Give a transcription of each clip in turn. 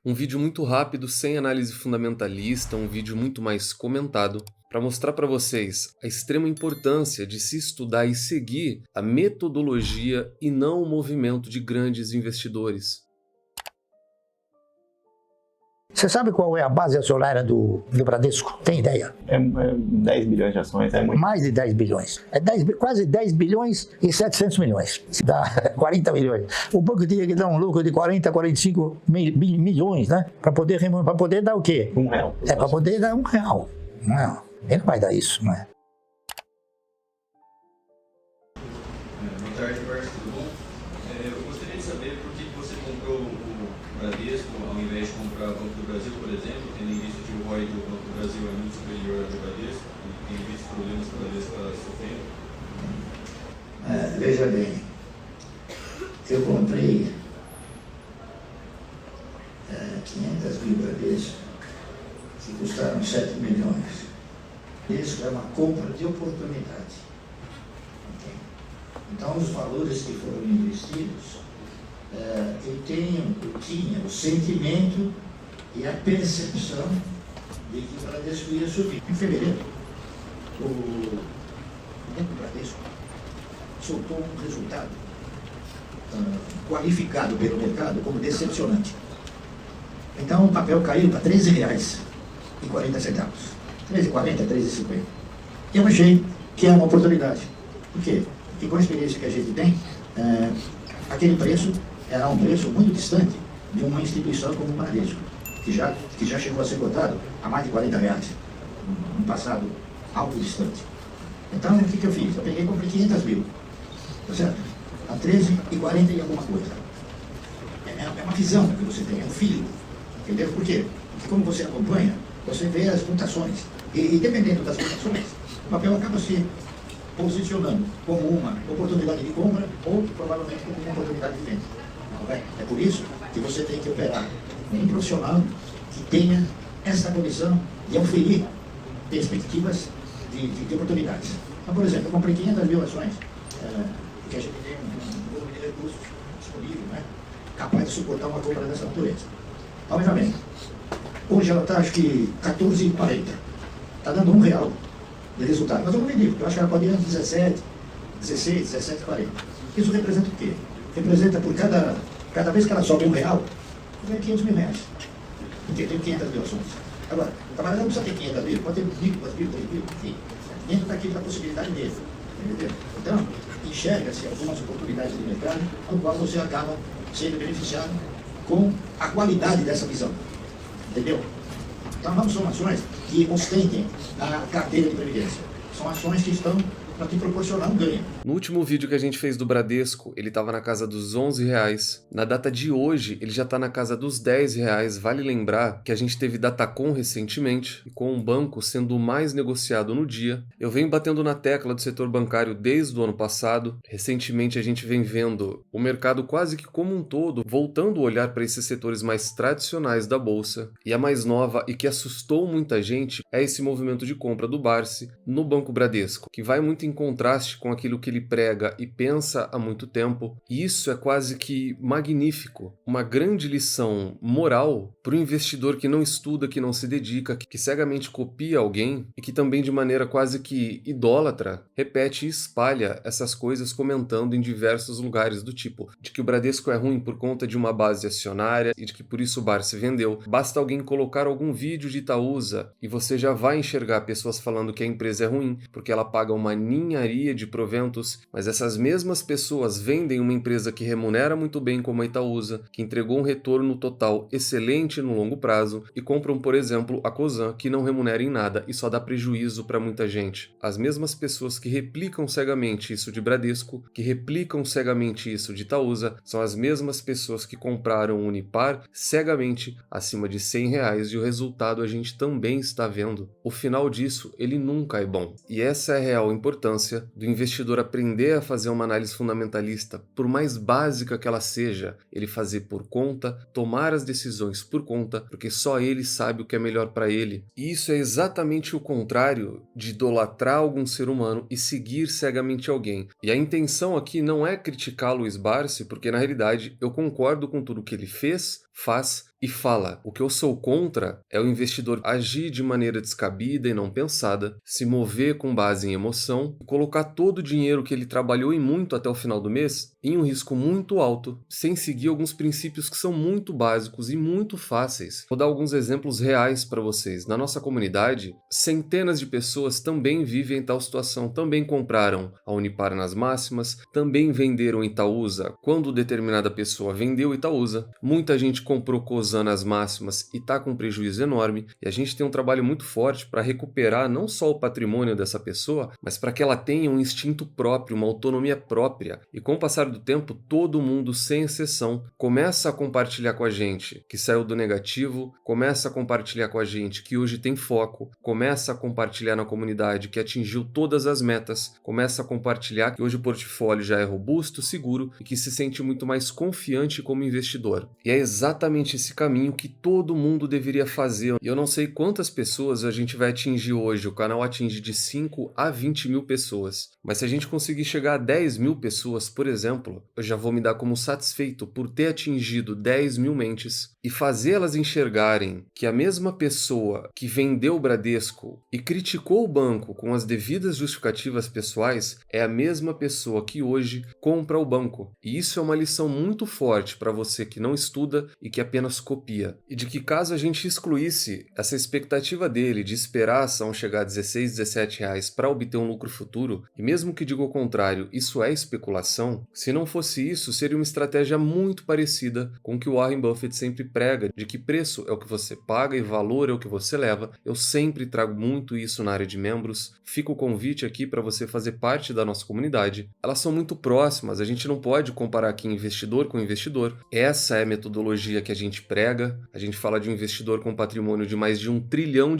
Um vídeo muito rápido, sem análise fundamentalista, um vídeo muito mais comentado, para mostrar para vocês a extrema importância de se estudar e seguir a metodologia e não o movimento de grandes investidores. Você sabe qual é a base acionária do Bradesco? Tem ideia? É 10 bilhões de ações, é muito. Mais de 10 bilhões. Quase 10 bilhões e 700 milhões. Dá 40 milhões. O banco tinha que dar um lucro de 40, 45 milhões, né? Para poder dar o quê? R$1. Para poder dar R$1. Não, ele não vai dar isso, né? Boa tarde, Barça, tudo bom? Eu gostaria de saber por que você comprou o Bradesco ao invés de comprar o Banco do Brasil, por exemplo, tendo em vista que o ROI do Banco do Brasil é muito superior ao do Bradesco e tendo em vista os problemas que o Bradesco está sofrendo. Veja bem, eu comprei 500 mil Bradesco que custaram 7 milhões. Isso é uma compra de oportunidade. Okay? Então, os valores que foram investidos, eu tinha o sentimento e a percepção de que o Bradesco ia subir. Em fevereiro, o Banco Bradesco soltou um resultado qualificado pelo mercado como decepcionante. Então, o papel caiu para R$13,40. 13,40, 13,50. Eu achei que é uma oportunidade. Por quê? Porque com a experiência que a gente tem, aquele preço era um preço muito distante de uma instituição como o Bradesco, que já chegou a ser cotado a mais de R$40, num passado algo distante. Então, o que eu fiz? Eu peguei e comprei 500 mil, tá certo? A 13,40 e alguma coisa. É uma visão que você tem, é um feeling, entendeu? Por quê? Porque como você acompanha, você vê as mutações. E dependendo das mutações, o papel acaba se posicionando como uma oportunidade de compra ou provavelmente como uma oportunidade de venda. É por isso que você tem que operar um profissional que tenha essa condição de oferir perspectivas de oportunidades. Então, por exemplo, eu comprei 500 mil ações, porque a gente tem um volume de recursos disponível, né, capaz de suportar uma compra dessa natureza. Então, veja bem, hoje ela está, acho que, 14,40. Está dando R$1 de resultado. Mas eu não vendi, porque eu acho que ela pode ir a 17, 16, 17,40. Isso representa o quê? Representa por cada vez que ela sobe R$1, eu ganho R$500 mil. Porque eu tenho 500 mil ações. Agora, o camarada não precisa ter 500 mil, pode ter 1.000, 2.000, 3.000, enfim. Dentro daquilo da possibilidade dele. Entendeu? Então, enxerga-se algumas oportunidades de mercado, ao qual você acaba sendo beneficiado com a qualidade dessa visão. Entendeu? Então, não são ações que ostentem a carteira de previdência. São ações que estão para te proporcionar um ganho. No último vídeo que a gente fez do Bradesco, ele estava na casa dos R$11. Na data de hoje, ele já está na casa dos R$10. Vale lembrar que a gente teve Datacom recentemente, e com o banco sendo o mais negociado no dia. Eu venho batendo na tecla do setor bancário desde o ano passado. Recentemente a gente vem vendo o mercado quase que como um todo voltando o olhar para esses setores mais tradicionais da bolsa. E a mais nova e que assustou muita gente é esse movimento de compra do Barsi no Banco Bradesco, que vai muito em contraste com aquilo que ele prega e pensa há muito tempo, e isso é quase que magnífico, uma grande lição moral para o investidor que não estuda, que não se dedica, que cegamente copia alguém e que também de maneira quase que idólatra repete e espalha essas coisas comentando em diversos lugares do tipo de que o Bradesco é ruim por conta de uma base acionária e de que por isso o Bar se vendeu. Basta alguém colocar algum vídeo de Itaúsa e você já vai enxergar pessoas falando que a empresa é ruim porque ela paga uma ninharia de proventos, mas essas mesmas pessoas vendem uma empresa que remunera muito bem como a Itaúsa, que entregou um retorno total excelente no longo prazo, e compram, por exemplo, a Cosan, que não remunera em nada e só dá prejuízo para muita gente. As mesmas pessoas que replicam cegamente isso de Bradesco, que replicam cegamente isso de Itaúsa, são as mesmas pessoas que compraram o Unipar cegamente acima de R$100 e o resultado a gente também está vendo. O final disso, ele nunca é bom. E essa é a real importância do investidor aprender a fazer uma análise fundamentalista, por mais básica que ela seja, ele fazer por conta, tomar as decisões por conta, porque só ele sabe o que é melhor para ele. E isso é exatamente o contrário de idolatrar algum ser humano e seguir cegamente alguém. E a intenção aqui não é criticar Luiz Barsi, porque na realidade eu concordo com tudo que ele fez, faz e fala. O que eu sou contra é o investidor agir de maneira descabida e não pensada, se mover com base em emoção, e colocar todo o dinheiro que ele trabalhou e muito até o final do mês em um risco muito alto, sem seguir alguns princípios que são muito básicos e muito fáceis. Vou dar alguns exemplos reais para vocês. Na nossa comunidade, centenas de pessoas também vivem em tal situação, também compraram a Unipar nas máximas, também venderam Itaúsa quando determinada pessoa vendeu Itaúsa, muita gente comprou Cosan nas máximas e está com prejuízo enorme, e a gente tem um trabalho muito forte para recuperar não só o patrimônio dessa pessoa, mas para que ela tenha um instinto próprio, uma autonomia própria. E com o passar do tempo, todo mundo, sem exceção, começa a compartilhar com a gente que saiu do negativo, começa a compartilhar com a gente que hoje tem foco, começa a compartilhar na comunidade que atingiu todas as metas, começa a compartilhar que hoje o portfólio já é robusto, seguro e que se sente muito mais confiante como investidor. E é exatamente esse caminho que todo mundo deveria fazer. E eu não sei quantas pessoas a gente vai atingir hoje, o canal atinge de 5 a 20 mil pessoas, mas se a gente conseguir chegar a 10 mil pessoas, por exemplo, eu já vou me dar como satisfeito por ter atingido 10 mil mentes e fazer elas enxergarem que a mesma pessoa que vendeu o Bradesco e criticou o banco com as devidas justificativas pessoais é a mesma pessoa que hoje compra o banco. E isso é uma lição muito forte para você que não estuda e que apenas copia. E de que caso a gente excluísse essa expectativa dele de esperar a ação chegar a 16, 17 reais para obter um lucro futuro, e mesmo que diga o contrário, isso é especulação, se não fosse isso, seria uma estratégia muito parecida com o que o Warren Buffett sempre prega, de que preço é o que você paga e valor é o que você leva. Eu sempre trago muito isso na área de membros. Fica o convite aqui para você fazer parte da nossa comunidade. Elas são muito próximas, a gente não pode comparar aqui investidor com investidor. Essa é a metodologia que a gente prega. A gente fala de um investidor com patrimônio de mais de R$1 trilhão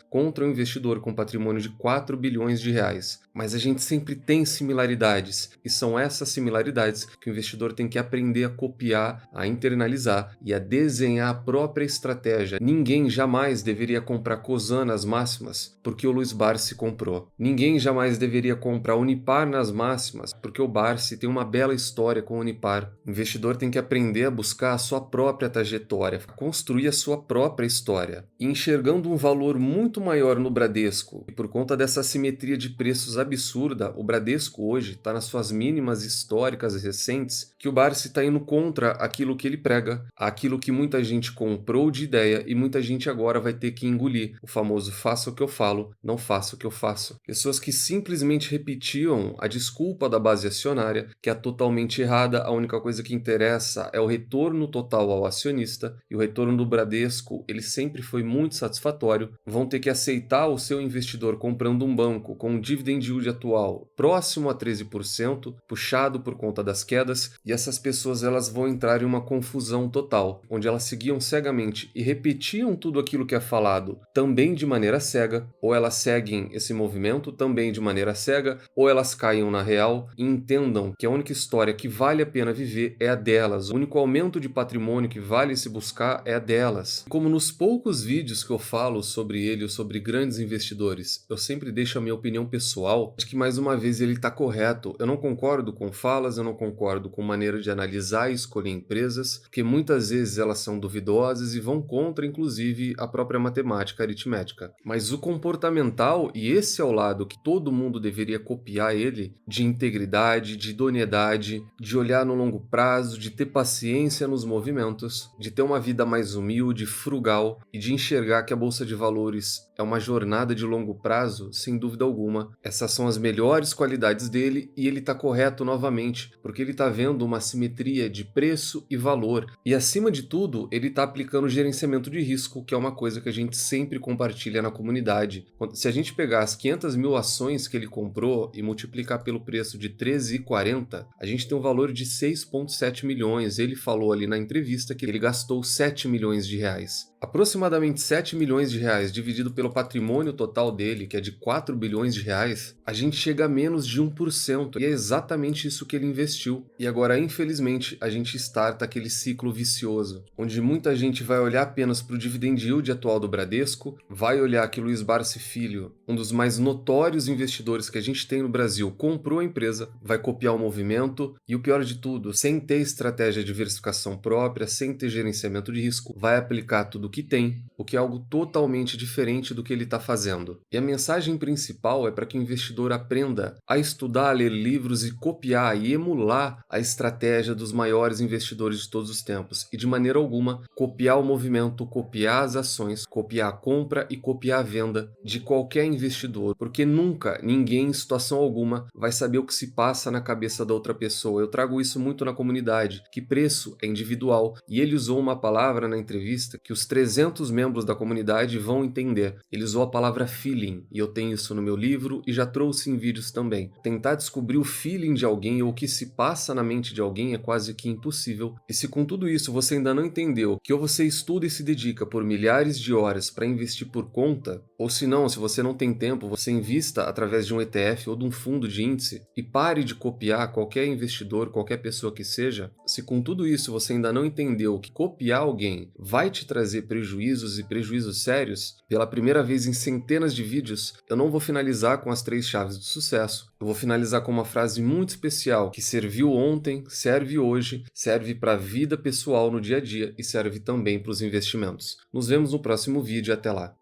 contra um investidor com patrimônio de 4 bilhões de reais. Mas a gente sempre tem similaridades, e são essas similaridades que o investidor tem que aprender a copiar, a internalizar e a desenhar a própria estratégia. Ninguém jamais deveria comprar Cosan nas máximas porque o Luiz Barsi comprou. Ninguém jamais deveria comprar Unipar nas máximas porque o Barsi tem uma bela história com a Unipar. O investidor tem que aprender a buscar a sua própria trajetória, a construir a sua própria história. E enxergando um valor muito maior no Bradesco, e por conta dessa assimetria de preços absurda, o Bradesco hoje está nas suas mínimas históricas recentes, que o Barsi está indo contra aquilo que ele prega, aquilo que muita gente comprou de ideia e muita gente agora vai ter que engolir. O famoso faça o que eu falo, não faça o que eu faço. Pessoas que simplesmente repetiam a desculpa da base acionária, que é totalmente errada, a única coisa que interessa é o retorno total ao acionista, e o retorno do Bradesco, ele sempre foi muito satisfatório. Vão ter que aceitar o seu investidor comprando um banco com um dividend yield atual próximo a 13%, puxado por conta das quedas, e essas pessoas elas vão entrar em uma confusão total, onde elas seguiam cegamente e repetiam tudo aquilo que é falado também de maneira cega, ou elas seguem esse movimento também de maneira cega, ou elas caiam na real e entendam que a única história que vale a pena viver é a delas, o único aumento de patrimônio que vale se buscar é a delas. Como nos poucos vídeos que eu falo sobre ele ou sobre grandes investidores, eu sempre deixo a minha opinião pessoal, de que mais uma vez ele está correto. Eu não concordo com falas, eu não concordo com maneira de analisar e escolher empresas, porque muitas vezes elas são duvidosas e vão contra, inclusive, a própria matemática aritmética. Mas o comportamental, e esse é o lado que todo mundo deveria copiar ele, de integridade, de idoneidade, de olhar no longo prazo, de ter paciência nos movimentos, de ter uma vida mais humilde, frugal e de enxergar que a Bolsa de Valores é uma jornada de longo prazo, sem dúvida alguma. Essas são as melhores qualidades dele e ele está correto novamente, porque ele está vendo uma simetria de preço e valor. E acima de tudo, ele está aplicando gerenciamento de risco, que é uma coisa que a gente sempre compartilha na comunidade. Se a gente pegar as 500 mil ações que ele comprou e multiplicar pelo preço de 13,40, a gente tem um valor de 6,7 milhões. Ele falou ali na entrevista que ele gastou 7 milhões de reais. Aproximadamente 7 milhões de reais dividido pelo patrimônio total dele, que é de 4 bilhões de reais, a gente chega a menos de 1%, e é exatamente isso que ele investiu. E agora, infelizmente, a gente starta aquele ciclo vicioso, onde muita gente vai olhar apenas para o dividend yield atual do Bradesco, vai olhar que Luiz Barsi Filho, um dos mais notórios investidores que a gente tem no Brasil, comprou a empresa, vai copiar o movimento, e o pior de tudo, sem ter estratégia de diversificação própria, sem ter gerenciamento de risco, vai aplicar tudo que tem, o que é algo totalmente diferente do que ele está fazendo. E a mensagem principal é para que o investidor aprenda a estudar, a ler livros e copiar e emular a estratégia dos maiores investidores de todos os tempos, e de maneira alguma copiar o movimento, copiar as ações, copiar a compra e copiar a venda de qualquer investidor, porque nunca, ninguém, em situação alguma, vai saber o que se passa na cabeça da outra pessoa. Eu trago isso muito na comunidade, que preço é individual, e ele usou uma palavra na entrevista que os 300 membros da comunidade vão entender. Ele usou a palavra feeling, e eu tenho isso no meu livro e já trouxe em vídeos também. Tentar descobrir o feeling de alguém ou o que se passa na mente de alguém é quase que impossível. E se com tudo isso você ainda não entendeu que ou você estuda e se dedica por milhares de horas para investir por conta, ou se não, se você não tem tempo, você invista através de um ETF ou de um fundo de índice e pare de copiar qualquer investidor, qualquer pessoa que seja. Se com tudo isso você ainda não entendeu que copiar alguém vai te trazer prejuízos e prejuízos sérios, pela primeira vez em centenas de vídeos, eu não vou finalizar com as 3 chaves do sucesso. Eu vou finalizar com uma frase muito especial que serviu ontem, serve hoje, serve para a vida pessoal no dia a dia e serve também para os investimentos. Nos vemos no próximo vídeo e até lá.